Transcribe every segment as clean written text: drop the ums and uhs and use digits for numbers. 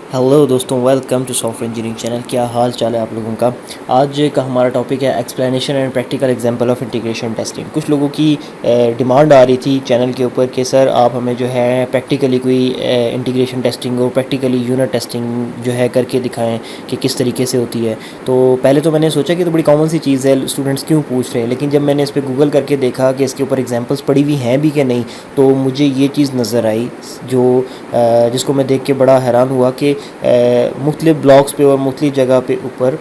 Hello दोस्तों, welcome to software engineering channel. क्या हाल चाल है आप लोगों का। आज का हमारा टॉपिक है explanation and practical example of integration testing. कुछ लोगों की डिमांड आ रही थी चैनल के ऊपर कि सर आप हमें जो है प्रैक्टिकली कोई इंटीग्रेशन टेस्टिंग और प्रैक्टिकली यूनिट टेस्टिंग जो है करके दिखाएं कि किस तरीके से होती है। तो पहले तो मैंने सोचा कि तो बड़ी कॉमन सी चीज़ है, स्टूडेंट्स क्यों पूछ रहे हैं, लेकिन जब मैंने इस पर गूगल करके देखा कि इसके ऊपर एग्जाम्पल्स पड़ी हुई हैं भी कि नहीं, तो मुझे ये चीज़ नज़र आई जो जिसको मैं देख के बड़ा हैरान हुआ कि मुख्तलिफ़ ब्लॉग्स पे और मुख्तलिफ़ जगह पे ऊपर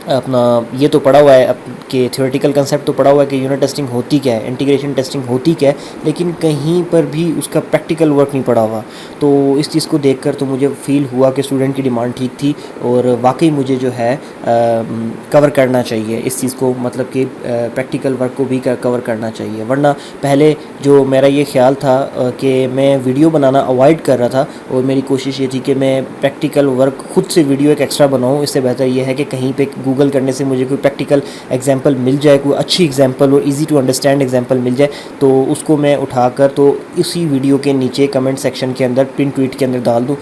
अपना ये तो पढ़ा हुआ है कि थियोरेटिकल कंसेप्ट तो पढ़ा हुआ है कि यूनिट टेस्टिंग होती क्या है, इंटीग्रेशन टेस्टिंग होती क्या है, लेकिन कहीं पर भी उसका प्रैक्टिकल वर्क नहीं पढ़ा हुआ। तो इस चीज़ को देखकर तो मुझे फ़ील हुआ कि स्टूडेंट की डिमांड ठीक थी और वाकई मुझे जो है कवर करना चाहिए इस चीज़ को, मतलब कि प्रैक्टिकल वर्क को भी कवर करना चाहिए। वरना पहले जो मेरा ये ख्याल था कि मैं वीडियो बनाना अवॉइड कर रहा था और मेरी कोशिश ये थी कि मैं प्रैक्टिकल वर्क खुद से वीडियो एक एक्स्ट्रा बनाऊँ। इससे बेहतर ये है कि कहीं पे गूगल करने से मुझे कोई प्रैक्टिकल एग्जांपल मिल जाए, कोई अच्छी एग्जांपल और इजी टू अंडरस्टैंड एग्जांपल मिल जाए, तो उसको मैं उठाकर तो इसी वीडियो के नीचे कमेंट सेक्शन के अंदर पिन ट्वीट के अंदर डाल दूँ,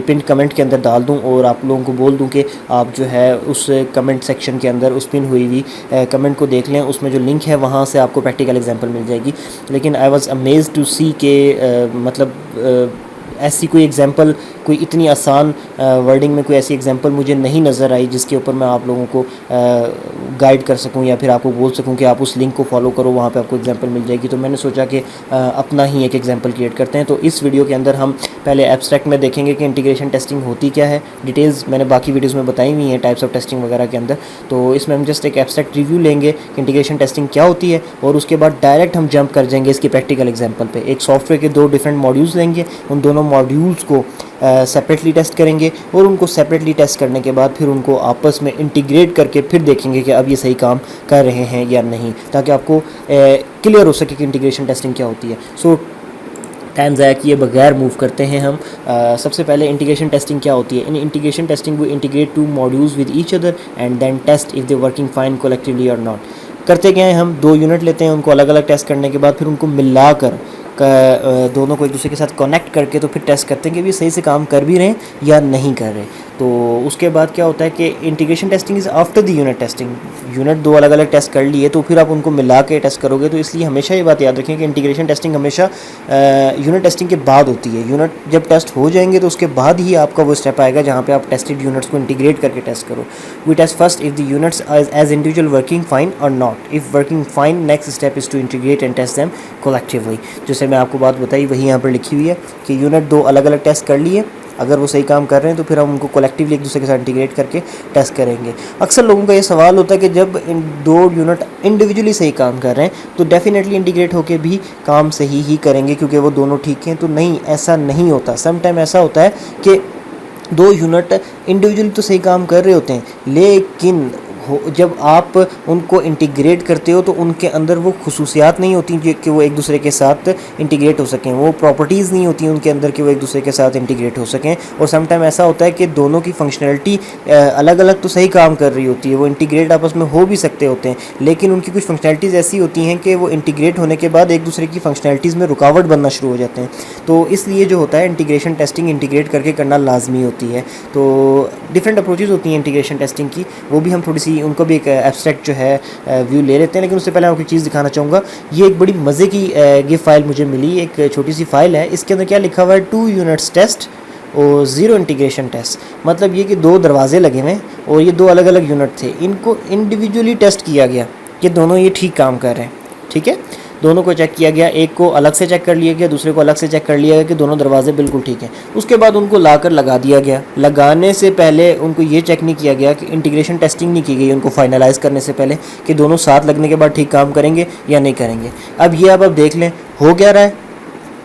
पिन कमेंट के अंदर डाल दूँ और आप लोगों को बोल दूँ कि आप जो है उस कमेंट सेक्शन के अंदर उस पिन हुई हुई कमेंट को देख लें, उसमें जो लिंक है वहाँ से आपको प्रैक्टिकल एग्जाम्पल मिल जाएगी। लेकिन आई वॉज़ अमेज्ड टू सी के मतलब ऐसी कोई एग्जांपल, कोई इतनी आसान वर्डिंग में कोई ऐसी एग्जांपल मुझे नहीं नज़र आई जिसके ऊपर मैं आप लोगों को गाइड कर सकूं या फिर आपको बोल सकूं कि आप उस लिंक को फॉलो करो, वहाँ पे आपको एग्जांपल मिल जाएगी। तो मैंने सोचा कि अपना ही एक एग्जांपल क्रिएट करते हैं। तो इस वीडियो के अंदर हम पहले एब्स्ट्रैक्ट में देखेंगे कि इंटीग्रेशन टेस्टिंग होती क्या है। डिटेल्स मैंने बाकी वीडियोज़ में बताई हुई हैं टाइप्स ऑफ टेस्टिंग वगैरह के अंदर। तो इसमें हम जस्ट एक एब्स्ट्रैक्ट रिव्यू लेंगे कि इंटीग्रेशन टेस्टिंग क्या होती है और उसके बाद डायरेक्ट हम जंप कर जाएंगे इसकी प्रैक्टिकल एग्जाम्पल पे। एक सॉफ्टवेयर के दो डिफरेंट मॉड्यूल्स लेंगे, उन दोनों मॉड्यूल्स को सेपरेटली टेस्ट करेंगे और उनको सेपरेटली टेस्ट करने के बाद फिर उनको आपस में इंटीग्रेट करके फिर देखेंगे कि अब ये सही काम कर रहे हैं या नहीं, ताकि आपको क्लियर हो सके कि इंटीग्रेशन टेस्टिंग क्या होती है। सो टाइम ज़ाया किए बगैर मूव करते हैं हम। सबसे पहले इंटीग्रेशन टेस्टिंग क्या होती है। In integration testing we integrate two modules with each other and then test if they working fine collectively और नॉट। करते क्या है, हम दो यूनिट लेते हैं, उनको अलग अलग टेस्ट करने के बाद फिर उनको मिलाकर दोनों को एक दूसरे के साथ कनेक्ट करके तो फिर टेस्ट करते हैं कि भी सही से काम कर भी रहे हैं या नहीं कर रहे। तो उसके बाद क्या होता है कि integration testing is after the unit testing. Unit दो अलग अलग टेस्ट कर लिए तो फिर आप उनको मिला के टेस्ट करोगे। तो इसलिए हमेशा ये बात याद रखें कि इंटीग्रेशन टेस्टिंग हमेशा यूनिट टेस्टिंग के बाद होती है। यूनिट जब टेस्ट हो जाएंगे तो उसके बाद ही आपका वो स्टेप आएगा जहाँ पे आप टेस्टेड यूनिट्स को इंटीग्रेट करके टेस्ट करो। We test first if the units as individual working fine और not. If working fine, next step is to integrate and test them collectively. जैसे मैं आपको बात बताई वही यहाँ पर लिखी हुई है कि यूनिट दो अलग अलग टेस्ट कर लिए, अगर वो सही काम कर रहे हैं तो फिर हम उनको कलेक्टिवली एक दूसरे के साथ इंटीग्रेट करके टेस्ट करेंगे। अक्सर लोगों का ये सवाल होता है कि जब इन दो यूनिट इंडिविजुअली सही काम कर रहे हैं तो डेफिनेटली इंटीग्रेट होके भी काम सही ही करेंगे क्योंकि वो दोनों ठीक हैं। तो नहीं, ऐसा नहीं होता। सम टाइम ऐसा होता है कि दो यूनिट इंडिविजुअली तो सही काम कर रहे होते हैं, लेकिन जब आप उनको इंटीग्रेट करते हो तो उनके अंदर वो खुसूसियात नहीं होती कि वो एक दूसरे के साथ इंटीग्रेट हो सकें, वो प्रॉपर्टीज़ नहीं होती उनके अंदर कि वो एक दूसरे के साथ इंटीग्रेट हो सकें। और सम टाइम ऐसा होता है कि दोनों की फंक्शनैलिटी अलग अलग तो सही काम कर रही होती है, वो इंटीग्रेट आपस में हो भी सकते होते हैं, लेकिन उनकी कुछ फंक्शनैलिटीज़ ऐसी होती हैं कि वो इंटीग्रेट होने के बाद एक दूसरे की फंक्शनैलिटीज़ में रुकावट बनना शुरू हो जाते हैं। तो इसलिए जो होता है इंटीग्रेशन टेस्टिंग इंटीग्रेट करके करना लाजमी होती है। तो डिफरेंट अप्रोचेज़ होती हैं इंटीग्रेशन टेस्टिंग की, वो भी हम थोड़ी सी उनको भी एक एब्स्ट्रैक्ट जो है व्यू ले लेते हैं। लेकिन उससे पहले आपको चीज़ दिखाना चाहूँगा। ये एक बड़ी मज़े की गिफ फाइल मुझे मिली, एक छोटी सी फाइल है। इसके अंदर क्या लिखा हुआ है, 2 यूनिट्स टेस्ट और 0 इंटीग्रेशन टेस्ट। मतलब ये कि दो दरवाजे लगे हुए और ये दो अलग अलग यूनिट थे, इनको इंडिविजुअली टेस्ट किया गया कि दोनों ये ठीक काम कर रहे हैं। ठीक है, दोनों को चेक किया गया, एक को अलग से चेक कर लिया गया, दूसरे को अलग से चेक कर लिया गया कि दोनों दरवाजे बिल्कुल ठीक हैं। उसके बाद उनको लाकर लगा दिया गया। लगाने से पहले उनको ये चेक नहीं किया गया कि इंटीग्रेशन टेस्टिंग नहीं की गई उनको फाइनलाइज़ करने से पहले कि दोनों साथ लगने के बाद ठीक काम करेंगे या नहीं करेंगे। अब ये अब देख लें हो क्या रहा है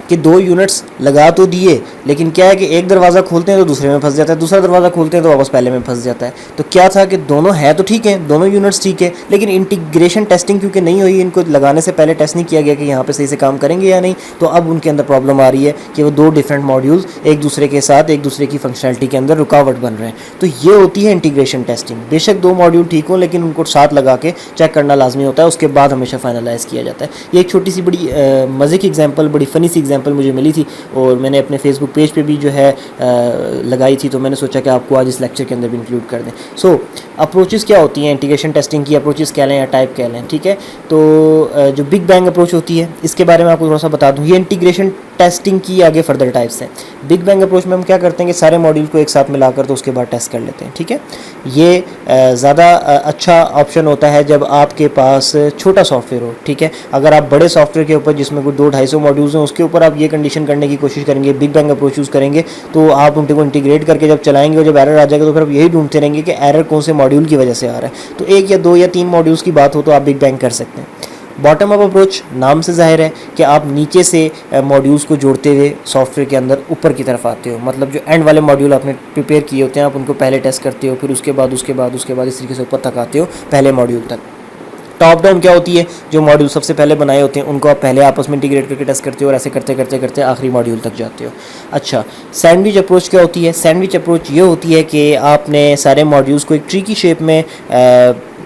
कि दो यूनिट्स लगा तो दिए, लेकिन क्या है कि एक दरवाज़ा खोलते हैं तो दूसरे में फंस जाता है, दूसरा दरवाज़ा खोलते हैं तो वापस पहले में फंस जाता है। तो क्या था कि दोनों है तो ठीक है, दोनों यूनिट्स ठीक है, लेकिन इंटीग्रेशन टेस्टिंग क्योंकि नहीं हुई, इनको लगाने से पहले टेस्ट नहीं किया गया कि यहाँ पे सही से काम करेंगे या नहीं। तो अब उनके अंदर प्रॉब्लम आ रही है कि वो दो डिफरेंट मॉड्यूल्स एक दूसरे के साथ एक दूसरे की फंक्शनैलिटी के अंदर रुकावट बन रहे हैं। तो ये होती है इंटीग्रेशन टेस्टिंग। बेशक दो मॉड्यूल ठीक हों, लेकिन उनको साथ लगा के चेक करना लाजमी होता है, उसके बाद हमेशा फाइनलाइज़ किया जाता है। ये एक छोटी सी बड़ी मज़े की एग्जाम्पल, बड़ी फ़नी सी एग्जाम्पल एग्जांपल मुझे मिली थी और मैंने अपने फेसबुक पेज पे भी जो है लगाई थी, तो मैंने सोचा कि आपको आज इस लेक्चर के अंदर भी इंक्लूड कर दें। सो अप्रोचेस क्या होती हैं, इंटीग्रेशन टेस्टिंग की अप्रोचेस कह लें या टाइप कह लें, ठीक है। तो जो बिग बैंग अप्रोच होती है इसके बारे में आपको थोड़ा सा बता दूँ। ये इंटीग्रेशन टेस्टिंग की आगे फर्दर टाइप्स हैं। बिग बैंग अप्रोच में हम क्या करते हैं कि सारे मॉड्यूल को एक साथ मिलाकर तो उसके बाद टेस्ट कर लेते हैं, ठीक है। ये ज़्यादा अच्छा ऑप्शन होता है जब आपके पास छोटा सॉफ्टवेयर हो, ठीक है। अगर आप बड़े सॉफ्टवेयर के ऊपर जिसमें कोई 200-250 मॉड्यूल्स हैं उसके ऊपर आप ये कंडीशन करने की कोशिश करेंगे, बिग बैंग अप्रोच यूज़ करेंगे, तो आप उनको इंटीग्रेट करके जब चलाएंगे और जब एरर आ जाएगा तो फिर आप यही ढूंढते रहेंगे कि एरर कौन से मॉड्यूल की वजह से आ रहा है। तो 1 या 2 या 3 मॉड्यूल्स की बात हो तो आप बिग बैंग कर सकते हैं। बॉटम अप अप्रोच नाम से जाहिर है कि आप नीचे से मॉड्यूल्स को जोड़ते हुए सॉफ्टवेयर के अंदर ऊपर की तरफ आते हो, मतलब जो एंड वाले मॉड्यूल आपने प्रिपेयर किए होते हैं आप उनको पहले टेस्ट करते हो, फिर उसके बाद इस तरीके से ऊपर तक आते हो पहले मॉड्यूल तक। टॉप डाउन क्या होती है, जो मॉड्यूल सबसे पहले बनाए होते हैं उनको आप पहले आपस में इंटीग्रेट करके टेस्ट करते हो और ऐसे करते करते करते आखिरी मॉड्यूल तक जाते हो। अच्छा, सैंडविच अप्रोच क्या होती है? सैंडविच अप्रोच ये होती है कि आपने सारे मॉड्यूल्स को एक ट्री की शेप में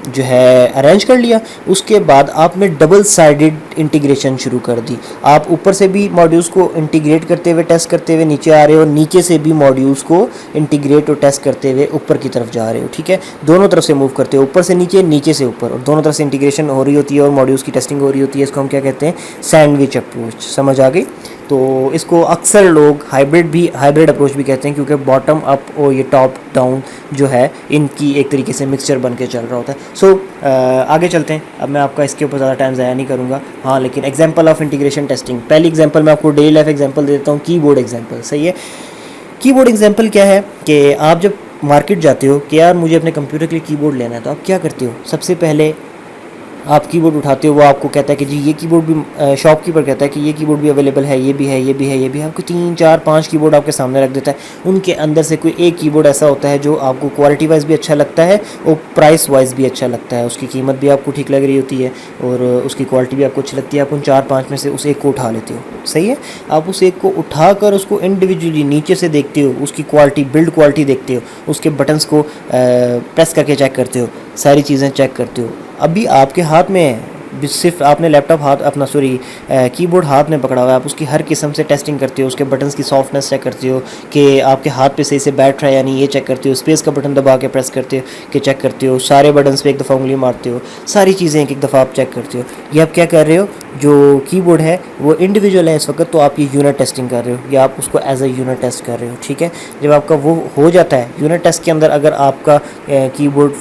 जो है अरेंज कर लिया, उसके बाद आपने डबल साइडेड इंटीग्रेशन शुरू कर दी। आप ऊपर से भी मॉड्यूल्स को इंटीग्रेट करते हुए टेस्ट करते हुए नीचे आ रहे हो, नीचे से भी मॉड्यूल्स को इंटीग्रेट और टेस्ट करते हुए ऊपर की तरफ जा रहे हो, ठीक है। दोनों तरफ से मूव करते हो, ऊपर से नीचे, नीचे से ऊपर, और दोनों तरफ से इंटीग्रेशन हो रही होती है और मॉड्यूल्स की टेस्टिंग हो रही होती है। इसको हम क्या कहते हैं? Sandwich approach. समझ आ गई? तो इसको अक्सर लोग हाइब्रिड अप्रोच भी कहते हैं, क्योंकि बॉटम अप और ये टॉप डाउन जो है इनकी एक तरीके से मिक्सचर बन के चल रहा होता है। सो आगे चलते हैं। अब मैं आपका इसके ऊपर ज़्यादा टाइम ज़ाया नहीं करूँगा। हाँ, लेकिन एग्जांपल ऑफ इंटीग्रेशन टेस्टिंग, पहली एग्जांपल मैं आपको डेली लाइफ एग्जांपल देता हूँ, कीबोर्ड एग्जांपल। सही है। कीबोर्ड एग्जांपल क्या है कि आप जब मार्केट जाते हो कि यार मुझे अपने कंप्यूटर के लिए कीबोर्ड लेना है, तो आप क्या करते हो? सबसे पहले आप कीबोर्ड उठाते हो, वो आपको कहता है कि जी ये कीबोर्ड भी, शॉपकीपर कहता है कि ये कीबोर्ड भी अवेलेबल है, ये भी है, ये भी है, ये भी है। आपको 3, 4, 5 कीबोर्ड आपके सामने रख देता है। उनके अंदर से कोई एक कीबोर्ड ऐसा होता है जो आपको क्वालिटी वाइज भी अच्छा लगता है और प्राइस वाइज भी अच्छा लगता है, उसकी कीमत भी आपको ठीक लग रही होती है और उसकी क्वालिटी भी आपको अच्छी लगती है। आप उन 4-5 में से उस एक को उठा लेते हो। सही है। आप उस एक को उठाकर उसको इंडिविजुअली नीचे से देखते हो, उसकी क्वालिटी, बिल्ड क्वालिटी देखते हो, उसके बटन्स को प्रेस करके चेक करते हो, सारी चीज़ें चेक करते हो। अभी आपके हाथ में है, सिर्फ आपने लैपटॉप हाथ अपना कीबोर्ड हाथ में पकड़ा हुआ है, आप उसकी हर किस्म से टेस्टिंग करते हो, उसके बटन्स की सॉफ्टनेस चेक करते हो कि आपके हाथ पे सही से बैठ रहा है या नहीं, ये चेक करते हो। स्पेस का बटन दबा के प्रेस करते हो कि चेक करते हो, सारे बटन्स पे एक दफ़ा उंगली मारते हो, सारी चीज़ें एक दफ़ा आप चेक करते हो। ये आप क्या कर रहे हो? जो कीबोर्ड है वो इंडिविजुअल है इस वक्त, तो आप ये यूनिट टेस्टिंग कर रहे हो या आप उसको एज ए यूनिट टेस्ट कर रहे हो, ठीक है। जब आपका वो हो जाता है यूनिट टेस्ट के अंदर, अगर आपका कीबोर्ड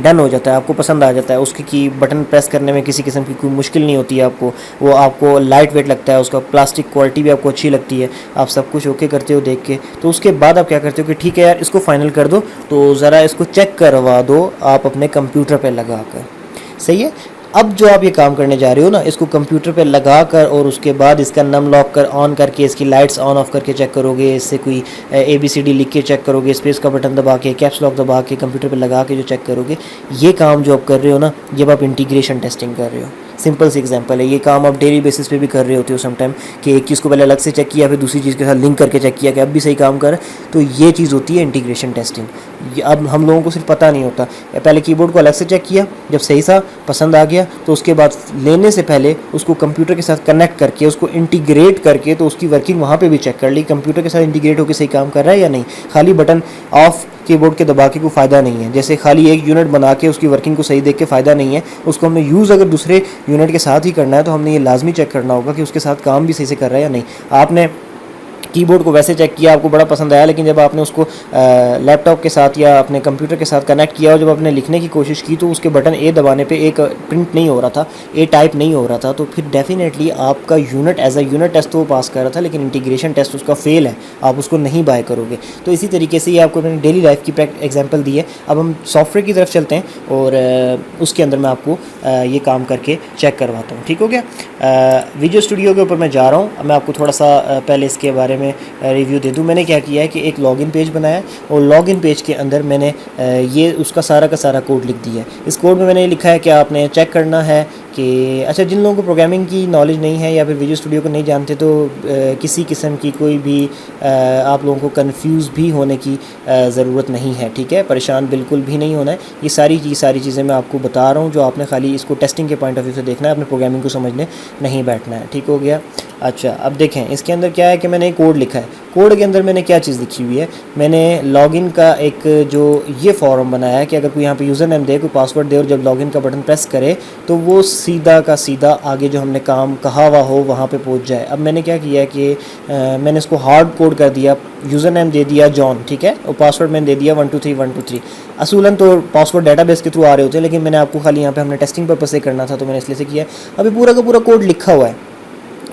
डन हो जाता है, आपको पसंद आ जाता है, उसकी की बटन प्रेस करने में किसी किस्म की कोई मुश्किल नहीं होती है आपको, वो आपको लाइट वेट लगता है, उसका प्लास्टिक क्वालिटी भी आपको अच्छी लगती है, आप सब कुछ ओके करते हो देख के, तो उसके बाद आप क्या करते हो कि ठीक है यार इसको फाइनल कर दो, तो ज़रा इसको चेक करवा दो आप अपने कंप्यूटर पे लगा कर। सही है। अब जो आप ये काम करने जा रहे हो ना, इसको कंप्यूटर पे लगा कर और उसके बाद इसका नम लॉक कर ऑन करके इसकी लाइट्स ऑन ऑफ करके चेक करोगे, इससे कोई ABCD लिख के चेक करोगे, स्पेस का बटन दबा के, कैप्स लॉक दबा के कंप्यूटर पे लगा के जो चेक करोगे, ये काम जो आप कर रहे हो ना, जब आप इंटीग्रेशन टेस्टिंग कर रहे हो। सिंपल सी एग्जांपल है, ये काम आप डेली बेसिस पे भी कर रहे होते हो समटाइम, कि एक चीज़ को पहले अलग से चेक किया, फिर दूसरी चीज़ के साथ लिंक करके चेक किया कि अब भी सही काम कर, तो ये चीज़ होती है इंटीग्रेशन टेस्टिंग। अब हम लोगों को सिर्फ पता नहीं होता, पहले कीबोर्ड को अलग से चेक किया, जब सही सा पसंद आ गया तो उसके बाद लेने से पहले उसको कंप्यूटर के साथ कनेक्ट करके, उसको इंटीग्रेट करके, तो उसकी वर्किंग वहाँ पे भी चेक कर ली, कंप्यूटर के साथ इंटीग्रेट होकर सही काम कर रहा है या नहीं। खाली बटन ऑफ कीबोर्ड के दबा के कोई फ़ायदा नहीं है, जैसे खाली एक यूनिट बना के उसकी वर्किंग को सही देख के फ़ायदा नहीं है, उसको हमने यूज़ अगर दूसरे यूनिट के साथ ही करना है तो हमने ये लाजमी चेक करना होगा कि उसके साथ काम भी सही से कर रहा है या नहीं। आपने कीबोर्ड को वैसे चेक किया, आपको बड़ा पसंद आया, लेकिन जब आपने उसको लैपटॉप के साथ या अपने कंप्यूटर के साथ कनेक्ट किया और जब आपने लिखने की कोशिश की तो उसके बटन ए दबाने पे एक प्रिंट नहीं हो रहा था, ए टाइप नहीं हो रहा था, तो फिर डेफिनेटली आपका unit as a unit test तो वो पास कर रहा था, लेकिन इंटीग्रेशन टेस्ट उसका फेल है, आप उसको नहीं बाय करोगे। तो इसी तरीके से ये आपको मैंने डेली लाइफ की एग्जाम्पल दी है। अब हम सॉफ्टवेयर की तरफ चलते हैं और उसके अंदर मैं आपको ये काम करके चेक करवाता हूँ। ठीक हो गया। विजुअल स्टूडियो के ऊपर मैं जा रहा हूँ। मैं आपको थोड़ा सा पहले इसके बारे में रिव्यू दे दूँ। मैंने क्या किया है कि एक लॉगिन पेज बनाया और लॉगिन पेज के अंदर मैंने ये उसका सारा का सारा कोड लिख दिया है। इस कोड में मैंने लिखा है कि आपने चेक करना है कि अच्छा, जिन लोगों को प्रोग्रामिंग की नॉलेज नहीं है या फिर विजुअल स्टूडियो को नहीं जानते, तो किसी किस्म की कोई भी आप लोगों को कंफ्यूज भी होने की ज़रूरत नहीं है। ठीक है, परेशान बिल्कुल भी नहीं होना है। ये सारी चीज़ें मैं आपको बता रहा हूँ, जो आपने खाली इसको टेस्टिंग के पॉइंट ऑफ व्यू से देखना है, अपने प्रोग्रामिंग को समझने नहीं बैठना है। ठीक हो गया। अच्छा, अब देखें इसके अंदर क्या है कि मैंने एक कोड लिखा है। कोड के अंदर मैंने क्या चीज़ लिखी हुई है, मैंने लॉगिन का एक जो ये फॉर्म बनाया है कि अगर कोई यहाँ पे यूज़र नेम दे, कोई पासवर्ड दे और जब लॉगिन का बटन प्रेस करे तो वो सीधा का सीधा आगे जो हमने काम कहा हुआ हो वहाँ पे पहुँच जाए। अब मैंने क्या किया कि मैंने इसको हार्ड कोड कर दिया, यूज़र नेम दे दिया जॉन, ठीक है, और पासवर्ड मैंने दे दिया 123 123। असूलन तो पासवर्ड डेटाबेस के थ्रू आ रहे होते हैं, लेकिन मैंने आपको खाली यहाँ पे हमने टेस्टिंग पर्पस से करना था तो मैंने इसलिए से किया। अभी पूरा का पूरा कोड लिखा हुआ है।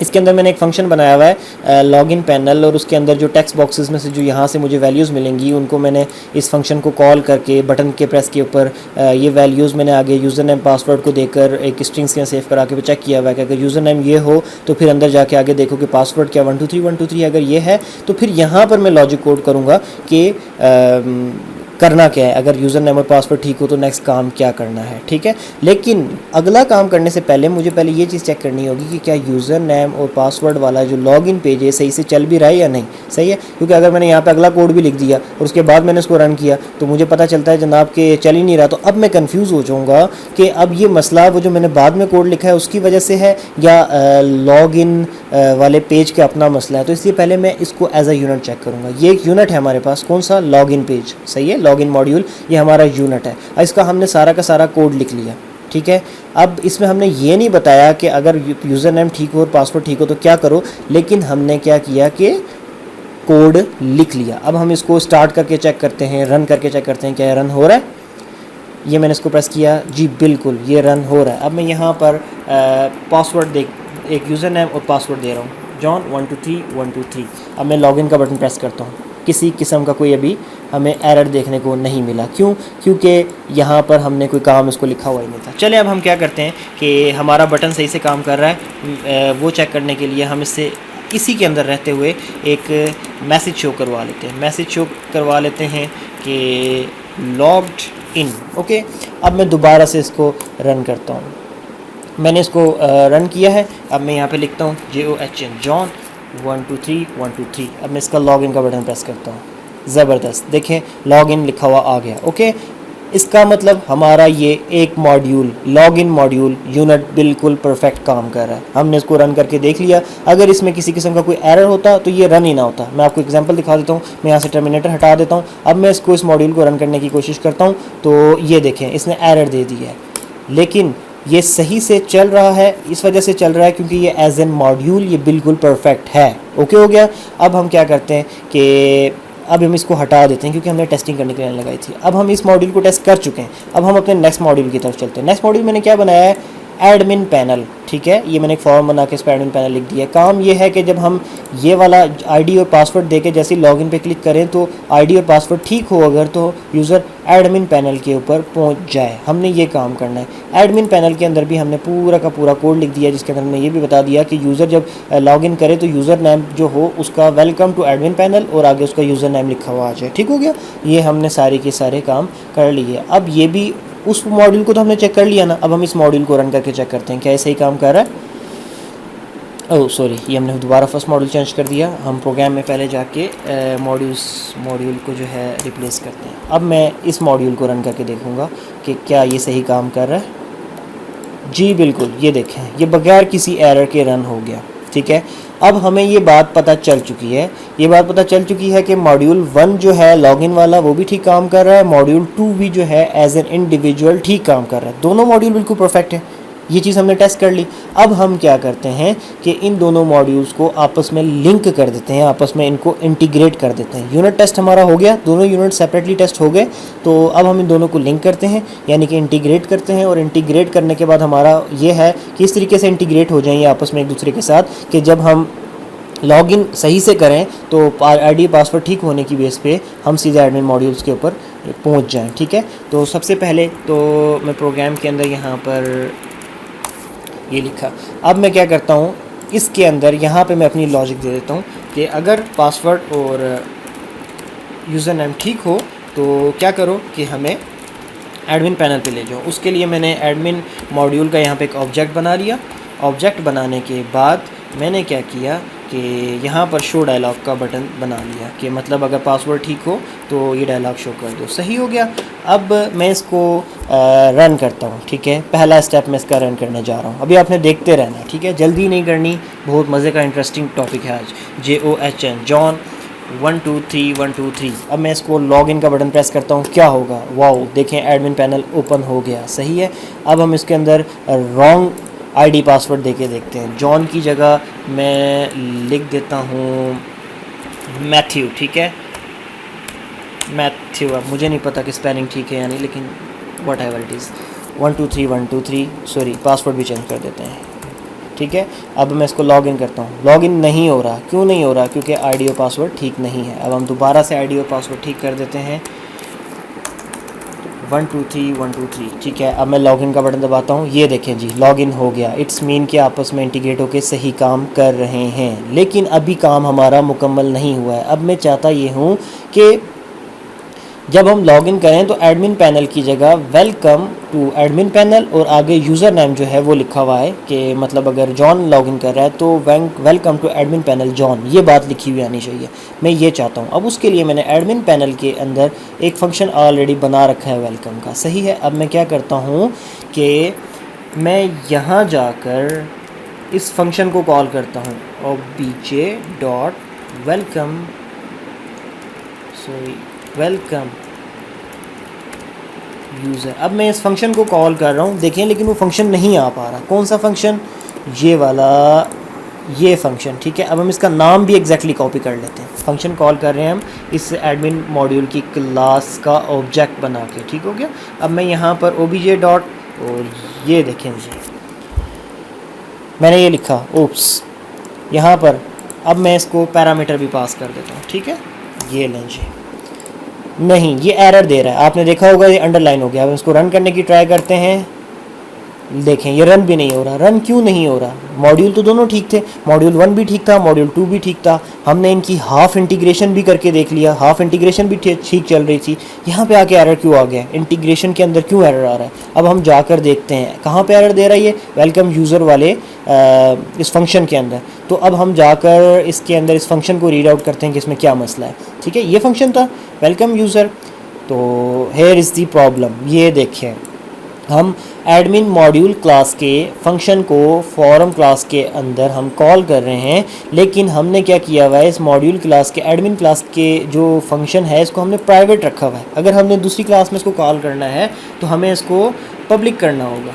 इसके अंदर मैंने एक फंक्शन बनाया हुआ है लॉगिन पैनल, और उसके अंदर जो टेक्स्ट बॉक्सेस में से जो यहाँ से मुझे वैल्यूज़ मिलेंगी उनको मैंने इस फंक्शन को कॉल करके बटन के प्रेस के ऊपर ये वैल्यूज़ मैंने आगे यूज़र नेम पासवर्ड को देकर एक स्ट्रिंग्स के सेव करा के चेक किया हुआ है कि अगर यूज़र नेम ये हो तो फिर अंदर जाके आगे देखो कि पासवर्ड क्या 123 123 अगर ये है तो फिर यहाँ पर मैं लॉजिक कोड करूँगा कि करना क्या है, अगर यूज़र नेम और पासवर्ड ठीक हो तो नेक्स्ट काम क्या करना है, ठीक है। लेकिन अगला काम करने से पहले मुझे पहले ये चीज़ चेक करनी होगी कि क्या यूज़र नेम और पासवर्ड वाला जो लॉगिन पेज है सही से चल भी रहा है या नहीं, सही है। क्योंकि अगर मैंने यहाँ पे अगला कोड भी लिख दिया और उसके बाद मैंने उसको रन किया तो मुझे पता चलता है जनाब कि चल ही नहीं रहा, तो अब मैं कन्फ्यूज़ हो जाऊँगा कि अब ये मसला वो जो मैंने बाद में कोड लिखा है उसकी वजह से है या लॉगिन वाले पेज का अपना मसला है। तो इसलिए पहले मैं इसको एज अ यूनिट चेक करूँगा। ये एक यूनिट है हमारे पास, कौन सा, लॉगिन पेज, सही है, लॉगिन मॉड्यूल, ये हमारा यूनिट है। और इसका हमने सारा का सारा कोड लिख लिया, ठीक है। अब इसमें हमने ये नहीं बताया कि अगर यूज़र नेम ठीक हो और पासवर्ड ठीक हो तो क्या करो, लेकिन हमने क्या किया कि कोड लिख लिया। अब हम इसको स्टार्ट करके चेक करते हैं, रन करके चेक करते हैं क्या रन हो रहा है। ये मैंने इसको प्रेस किया, जी बिल्कुल ये रन हो रहा है। अब मैं यहाँ पर पासवर्ड एक यूज़र नेम और पासवर्ड दे रहा हूँ, जॉन 123 123। अब मैं लॉगिन का बटन प्रेस करता हूँ, किसी किस्म का कोई अभी हमें एरर देखने को नहीं मिला। क्यों? क्योंकि यहाँ पर हमने कोई काम इसको लिखा हुआ ही नहीं था। चले अब हम क्या करते हैं कि हमारा बटन सही से काम कर रहा है वो चेक करने के लिए हम इससे इसी के अंदर रहते हुए एक मैसेज शो करवा लेते हैं। मैसेज शो करवा लेते हैं कि लॉग्ड इन, ओके। अब मैं दोबारा से इसको रन करता हूँ। मैंने इसको रन किया है। अब मैं यहाँ पे लिखता हूँ JOHN जॉन 123 123। अब मैं इसका लॉगिन का बटन प्रेस करता हूँ, ज़बरदस्त, देखें लॉगिन लिखा हुआ आ गया, ओके। इसका मतलब हमारा ये एक मॉड्यूल, लॉगिन मॉड्यूल यूनिट बिल्कुल परफेक्ट काम कर रहा है। हमने इसको रन करके देख लिया। अगर इसमें किसी किस्म का कोई एरर होता तो ये रन ही ना होता। मैं आपको एग्जांपल दिखा देता हूँ। मैं यहाँ से टर्मिनेटर हटा देता हूँ। अब मैं इसको इस मॉड्यूल को रन करने की कोशिश करता हूँ तो ये देखें इसने एरर दे दी है, लेकिन ये सही से चल रहा है। इस वजह से चल रहा है क्योंकि ये एज एन मॉड्यूल ये बिल्कुल परफेक्ट है, ओके हो गया। अब हम क्या करते हैं कि अब हम इसको हटा देते हैं क्योंकि हमने टेस्टिंग करने के लिए लगाई थी। अब हम इस मॉड्यूल को टेस्ट कर चुके हैं। अब हम अपने नेक्स्ट मॉड्यूल की तरफ चलते हैं। नेक्स्ट मॉड्यूल मैंने क्या बनाया है, एडमिन पैनल, ठीक है। ये मैंने एक फॉर्म बना के इस पर एडमिन पैनल लिख दिया है। काम ये है कि जब हम ये वाला आईडी और पासवर्ड देके जैसे लॉगिन पे क्लिक करें तो आईडी और पासवर्ड ठीक हो अगर तो यूज़र एडमिन पैनल के ऊपर पहुंच जाए। हमने ये काम करना है। एडमिन पैनल के अंदर भी हमने पूरा का पूरा कोड लिख दिया जिसके अंदर हमने ये भी बता दिया कि यूज़र जब लॉगिन करे तो यूज़र नेम जो हो उसका वेलकम टू एडमिन पैनल और आगे उसका यूज़र नेम लिखा हुआ आ जाए, ठीक हो गया। ये हमने सारे के सारे काम कर लिए। अब ये भी उस मॉड्यूल को तो हमने चेक कर लिया ना। अब हम इस मॉड्यूल को रन करके चेक करते हैं क्या ये सही काम कर रहा है। ओह सॉरी, ये हमने दोबारा फर्स्ट मॉड्यूल चेंज कर दिया। हम प्रोग्राम में पहले जाके मॉड्यूल को जो है रिप्लेस करते हैं। अब मैं इस मॉड्यूल को रन करके देखूंगा कि क्या ये सही काम कर रहा है। जी बिल्कुल, ये देखें ये बगैर किसी एरर के रन हो गया, ठीक है। अब हमें ये बात पता चल चुकी है, कि मॉड्यूल 1 जो है लॉगिन वाला वो भी ठीक काम कर रहा है, मॉड्यूल 2 भी जो है एज एन इंडिविजुअल ठीक काम कर रहा है। दोनों मॉड्यूल बिल्कुल परफेक्ट है। ये चीज़ हमने टेस्ट कर ली। अब हम क्या करते हैं कि इन दोनों मॉड्यूल्स को आपस में लिंक कर देते हैं, आपस में इनको इंटीग्रेट कर देते हैं। यूनिट टेस्ट हमारा हो गया, दोनों यूनिट सेपरेटली टेस्ट हो गए। तो अब हम इन दोनों को लिंक करते हैं, यानी कि इंटीग्रेट करते हैं। और इंटीग्रेट करने के बाद हमारा ये है कि इस तरीके से इंटीग्रेट हो जाएंगे आपस में एक दूसरे के साथ कि जब हम लॉगिन सही से करें तो आईडी पासवर्ड ठीक होने की बेस पे हम सीधे एडमिन मॉड्यूल्स के ऊपर पहुंच जाएं, ठीक है। तो सबसे पहले तो मैं प्रोग्राम के अंदर यहाँ पर ये लिखा। अब मैं क्या करता हूँ, इसके अंदर यहाँ पे मैं अपनी लॉजिक दे देता हूँ कि अगर पासवर्ड और यूज़र नेम ठीक हो तो क्या करो कि हमें एडमिन पैनल पे ले जाओ। उसके लिए मैंने एडमिन मॉड्यूल का यहाँ पे एक ऑब्जेक्ट बना लिया। ऑब्जेक्ट बनाने के बाद मैंने क्या किया कि यहाँ पर शो डायलॉग का बटन बना लिया कि मतलब अगर पासवर्ड ठीक हो तो ये डायलॉग शो कर दो, सही हो गया। अब मैं इसको रन करता हूँ, ठीक है। पहला स्टेप मैं इसका रन करने जा रहा हूँ, अभी आपने देखते रहना, ठीक है, जल्दी नहीं करनी। बहुत मज़े का इंटरेस्टिंग टॉपिक है आज। JOHN John 1 2 3 1 2 3। अब मैं इसको लॉगिन का बटन प्रेस करता हूँ, क्या होगा, वाओ देखें एडमिन पैनल ओपन हो गया, सही है। अब हम इसके अंदर रॉन्ग आईडी पासवर्ड देके देखते हैं। जॉन की जगह मैं लिख देता हूँ मैथ्यू, ठीक है, मैथ्यू। अब मुझे नहीं पता कि स्पेलिंग ठीक है या नहीं, लेकिन what ever it is 1 2 3 1 2 3। Sorry, password भी चेंज कर देते हैं, ठीक है। अब मैं इसको लॉगिन करता हूँ, लॉगिन नहीं हो रहा, क्यों नहीं हो रहा, क्योंकि आईडी और पासवर्ड ठीक नहीं है। अब हम दोबारा से आईडी और पासवर्ड ठीक कर देते हैं, 1 2 3 1 2 3, ठीक है। अब मैं लॉगिन का बटन दबाता हूँ, ये देखें जी लॉगिन हो गया। इट्स मीन कि आपस में इंटीग्रेट होकर सही काम कर रहे हैं, लेकिन अभी काम हमारा मुकम्मल नहीं हुआ है। अब मैं चाहता ये हूँ कि जब हम लॉगिन करें तो एडमिन पैनल की जगह वेलकम टू एडमिन पैनल और आगे यूज़र नेम जो है वो लिखा हुआ है कि मतलब अगर जॉन लॉगिन कर रहा है तो welcome to admin panel John, ये बात लिखी हुई आनी चाहिए। मैं ये चाहता हूँ। अब उसके लिए मैंने एडमिन पैनल के अंदर एक फ़ंक्शन ऑलरेडी बना रखा है वेलकम का, सही है। अब मैं क्या करता हूँ कि मैं यहाँ जाकर इस फंक्शन को कॉल करता हूँ obj.welcome, सॉरी वेलकम यूज़र। अब मैं इस फंक्शन को कॉल कर रहा हूँ, देखें लेकिन वो फंक्शन नहीं आ पा रहा। कौन सा फंक्शन, ये वाला, ये फंक्शन, ठीक है। अब हम इसका नाम भी एग्जैक्टली कॉपी कर लेते हैं। फंक्शन कॉल कर रहे हैं हम इस एडमिन मॉड्यूल की क्लास का ऑब्जेक्ट बना के, ठीक हो गया। अब मैं यहाँ पर obj डॉट, और ये देखें जी मैंने ये लिखा ओप्स यहाँ पर। अब मैं इसको पैरामीटर भी पास कर देता हूँ, ठीक है। ये लें जी, नहीं ये एरर दे रहा है, आपने देखा होगा ये अंडरलाइन हो गया। अब इसको रन करने की ट्राई करते हैं, देखें ये रन भी नहीं हो रहा। रन क्यों नहीं हो रहा, मॉड्यूल तो दोनों ठीक थे, मॉड्यूल 1 भी ठीक था, मॉड्यूल 2 भी ठीक था। हमने इनकी हाफ इंटीग्रेशन भी करके देख लिया, हाफ इंटीग्रेशन भी ठीक चल रही थी। यहाँ पे आके एरर क्यों आ गया, इंटीग्रेशन के अंदर क्यों एरर आ रहा है। अब हम जाकर देखते हैं कहाँ पे एरर दे रहा है ये वेलकम यूज़र वाले इस फंक्शन के अंदर। तो अब हम जाकर इसके अंदर इस फंक्शन को रीड आउट करते हैं कि इसमें क्या मसला है, ठीक है। ये फंक्शन था वेलकम यूज़र, तो हेयर इज़ दी प्रॉब्लम। ये देखें हम एडमिन मॉड्यूल क्लास के फंक्शन को फॉरम क्लास के अंदर हम कॉल कर रहे हैं, लेकिन हमने क्या किया हुआ है, इस मॉड्यूल क्लास के एडमिन क्लास के जो फंक्शन है इसको हमने प्राइवेट रखा हुआ है। अगर हमने दूसरी क्लास में इसको कॉल करना है तो हमें इसको पब्लिक करना होगा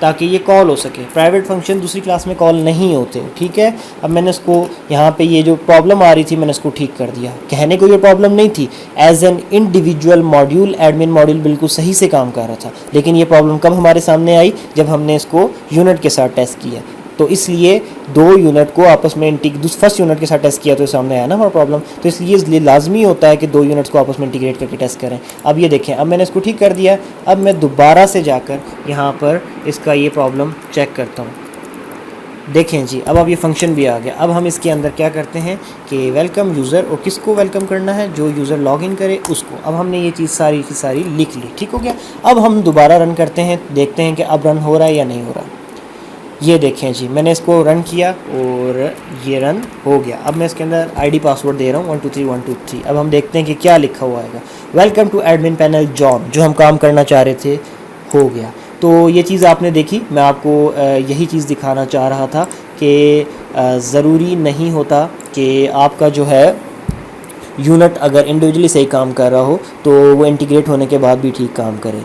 ताकि ये कॉल हो सके। प्राइवेट फंक्शन दूसरी क्लास में कॉल नहीं होते, ठीक है। अब मैंने इसको यहाँ पे ये जो प्रॉब्लम आ रही थी मैंने इसको ठीक कर दिया। कहने को ये प्रॉब्लम नहीं थी, as an individual module admin module बिल्कुल सही से काम कर रहा था, लेकिन ये प्रॉब्लम कब हमारे सामने आई, जब हमने इसको यूनिट के साथ टेस्ट किया। तो इसलिए दो यूनिट को आपस में फर्स्ट यूनिट के साथ टेस्ट किया तो सामने आया ना हमारा प्रॉब्लम। तो इसलिए लाजमी होता है कि दो यूनिट्स को आपस में इंटीग्रेट करके टेस्ट करें। अब ये देखें, अब मैंने इसको ठीक कर दिया। अब मैं दोबारा से जाकर यहाँ पर इसका ये प्रॉब्लम चेक करता हूँ, देखें जी अब ये फंक्शन भी आ गया। अब हम इसके अंदर क्या करते हैं कि वेलकम यूज़र, और किसको वेलकम करना है, जो यूज़र लॉगिन करे उसको। अब हमने ये चीज़ सारी की सारी लिख ली, ठीक हो गया। अब हम दोबारा रन करते हैं, देखते हैं कि अब रन हो रहा है या नहीं हो रहा। ये देखें जी मैंने इसको रन किया और ये रन हो गया। अब मैं इसके अंदर आईडी पासवर्ड दे रहा हूँ 1 2 3 1 2 3। अब हम देखते हैं कि क्या लिखा हुआ है, welcome to admin panel John, जो हम काम करना चाह रहे थे हो गया। तो ये चीज़ आपने देखी, मैं आपको यही चीज़ दिखाना चाह रहा था कि ज़रूरी नहीं होता कि आपका जो है यूनिट अगर इंडिविजुअली सही काम कर रहा हो तो वो इंटीग्रेट होने के बाद भी ठीक काम करे,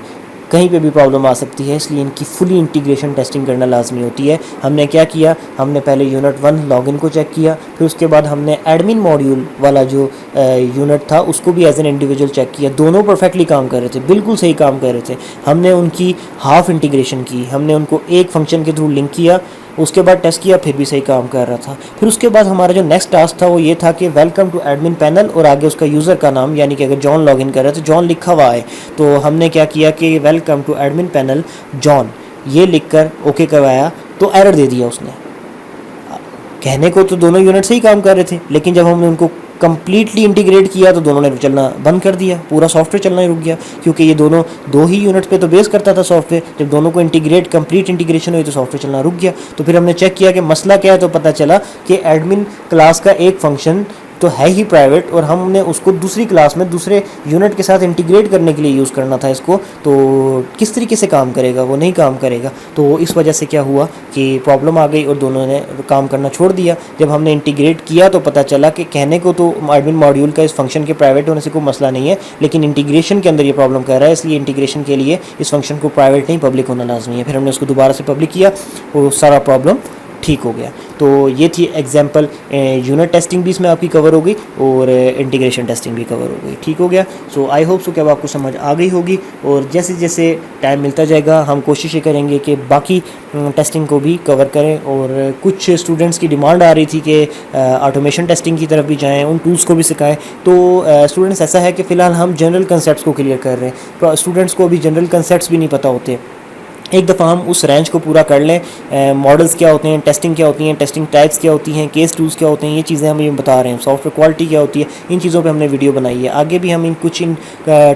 कहीं पे भी प्रॉब्लम आ सकती है। इसलिए इनकी फुली इंटीग्रेशन टेस्टिंग करना लाजमी होती है। हमने क्या किया, हमने पहले यूनिट 1 लॉगिन को चेक किया, फिर उसके बाद हमने एडमिन मॉड्यूल वाला जो यूनिट था उसको भी एज एन इंडिविजुअल चेक किया। दोनों परफेक्टली काम कर रहे थे, बिल्कुल सही काम कर रहे थे। हमने उनकी हाफ इंटीग्रेशन की, हमने उनको एक फंक्शन के थ्रू लिंक किया, उसके बाद टेस्ट किया, फिर भी सही काम कर रहा था। फिर उसके बाद हमारा जो नेक्स्ट टास्क था वो ये था कि वेलकम टू एडमिन पैनल और आगे उसका यूज़र का नाम, यानी कि अगर जॉन लॉगिन कर रहा है तो जॉन लिखा हुआ है, तो हमने क्या किया कि welcome to admin panel John ये लिखकर ओके करवाया, तो एरर दे दिया उसने। कहने को तो दोनों यूनिट से ही काम कर रहे थे, लेकिन जब हमने उनको कम्प्लीटली इंटीग्रेट किया तो दोनों ने चलना बंद कर दिया, पूरा सॉफ्टवेयर चलना ही रुक गया, क्योंकि ये दोनों दो ही यूनिट्स पे तो बेस करता था सॉफ्टवेयर। जब दोनों को इंटीग्रेट कंप्लीट इंटीग्रेशन हुई तो सॉफ्टवेयर चलना रुक गया। तो फिर हमने चेक किया कि मसला क्या है, तो पता चला कि एडमिन क्लास का एक फंक्शन तो है ही प्राइवेट और हमने उसको दूसरी क्लास में दूसरे यूनिट के साथ इंटीग्रेट करने के लिए यूज़ करना था इसको, तो किस तरीके से काम करेगा, वो नहीं काम करेगा। तो इस वजह से क्या हुआ कि प्रॉब्लम आ गई और दोनों ने काम करना छोड़ दिया। जब हमने इंटीग्रेट किया तो पता चला कि कहने को तो एडमिन मॉड्यूल का इस फंक्शन के प्राइवेट होने से कोई मसला नहीं है, लेकिन इंटीग्रेशन के अंदर ये प्रॉब्लम कर रहा है, इसलिए इंटीग्रेशन के लिए इस फंक्शन को प्राइवेट नहीं पब्लिक होना लाजमी है। फिर हमने उसको दोबारा से पब्लिक किया और सारा प्रॉब्लम ठीक हो गया। तो ये थी एग्जांपल, यूनिट टेस्टिंग भी इसमें आपकी कवर हो गई और इंटीग्रेशन टेस्टिंग भी कवर हो गई, ठीक हो गया। सो आई होप सो कि अब आपको समझ आ गई होगी और जैसे जैसे टाइम मिलता जाएगा हम कोशिश ये करेंगे कि बाकी टेस्टिंग को भी कवर करें। और कुछ स्टूडेंट्स की डिमांड आ रही थी कि ऑटोमेशन टेस्टिंग की तरफ भी जाएँ, उन टूल्स को भी सिखाएँ। तो स्टूडेंट्स ऐसा है कि फ़िलहाल हम जनरल कंसेप्ट को क्लियर कर रहे हैं, तो स्टूडेंट्स को अभी जनरल कंसेप्ट भी नहीं पता होते। एक दफ़ा हम उस रेंज को पूरा कर लें, मॉडल्स क्या होते हैं, टेस्टिंग क्या होती हैं, टेस्टिंग टाइप्स क्या होती हैं, केस टूल्स क्या होते हैं, ये चीज़ें हम ये बता रहे हैं, सॉफ्टवेयर क्वालिटी क्या होती है, इन चीज़ों पे हमने वीडियो बनाई है। आगे भी हम इन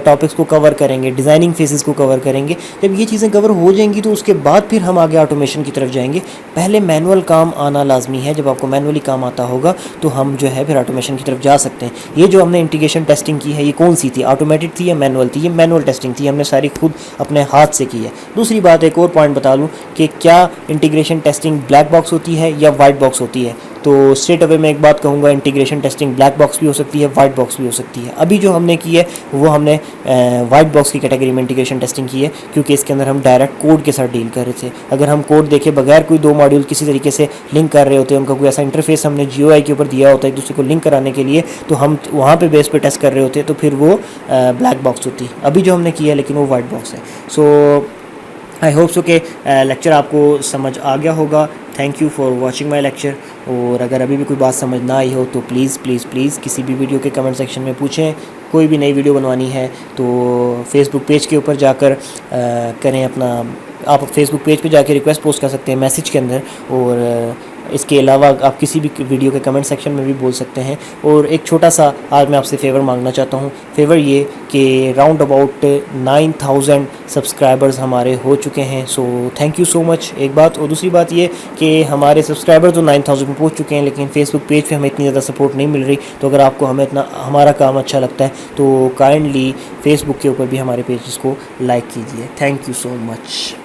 टॉपिक्स को कवर करेंगे, डिज़ाइनिंग फेजेस को कवर करेंगे। जब ये चीज़ें कवर हो जाएंगी तो उसके बाद फिर हम आगे ऑटोमेशन की तरफ जाएंगे। पहले मैनुअल काम आना लाजमी है, जब आपको मैनुअली काम आता होगा तो हम जो है फिर ऑटोमेशन की तरफ जा सकते हैं। ये जो हमने इंटीग्रेशन टेस्टिंग की है ये कौन सी थी, ऑटोमेटिक थी या मैनुअल थी? ये मैनुअल टेस्टिंग थी, हमने सारी खुद अपने हाथ से की है। दूसरी बात, एक और पॉइंट बता कि क्या इंटीग्रेशन टेस्टिंग ब्लैक बॉक्स होती है या वाइट बॉक्स होती है। तो स्ट्रेट अवे मैं एक बात कहूँगा, इंटीग्रेशन टेस्टिंग ब्लैक बॉक्स भी हो सकती है, वाइट बॉक्स भी हो सकती है। अभी जो हमने की है वो हमने वाइट बॉक्स की कैटेगरी में इंटीग्रेशन टेस्टिंग की है, क्योंकि इसके अंदर हम डायरेक्ट कोड के साथ डील कर रहे थे। अगर हम कोड देखे बगैर कोई दो मॉड्यूल किसी तरीके से लिंक कर रहे होते हैं, उनका कोई ऐसा इंटरफेस हमने GUI के ऊपर दिया होता है एक दूसरे को लिंक कराने के लिए, तो हम वहाँ पे बेस पे टेस्ट कर रहे होते, तो फिर वो ब्लैक बॉक्स होती। अभी जो हमने किया है लेकिन वो वाइट बॉक्स है। सो आई होप सो के लेक्चर आपको समझ आ गया होगा। Thank you for watching my lecture. और अगर अभी भी कोई बात समझ ना आई हो तो प्लीज़ प्लीज़ प्लीज़ किसी भी वीडियो के कमेंट सेक्शन में पूछें। कोई भी नई वीडियो बनवानी है तो फेसबुक पेज के ऊपर जाकर करें अपना, आप फेसबुक पेज पे जाकर रिक्वेस्ट पोस्ट कर सकते हैं मैसेज के अंदर। और इसके अलावा आप किसी भी वीडियो के कमेंट सेक्शन में भी बोल सकते हैं। और एक छोटा सा आज मैं आपसे फेवर मांगना चाहता हूँ। फेवर ये कि राउंड अबाउट 9000 सब्सक्राइबर्स हमारे हो चुके हैं। So thank you so much, एक बात। और दूसरी बात ये कि हमारे सब्सक्राइबर तो 9000 में पहुँच चुके हैं, लेकिन फेसबुक पेज पे हमें इतनी ज़्यादा सपोर्ट नहीं मिल रही। तो अगर आपको हमें इतना हमारा काम अच्छा लगता है तो काइंडली फेसबुक के ऊपर भी हमारे पेजेस को लाइक कीजिए। Thank you so much.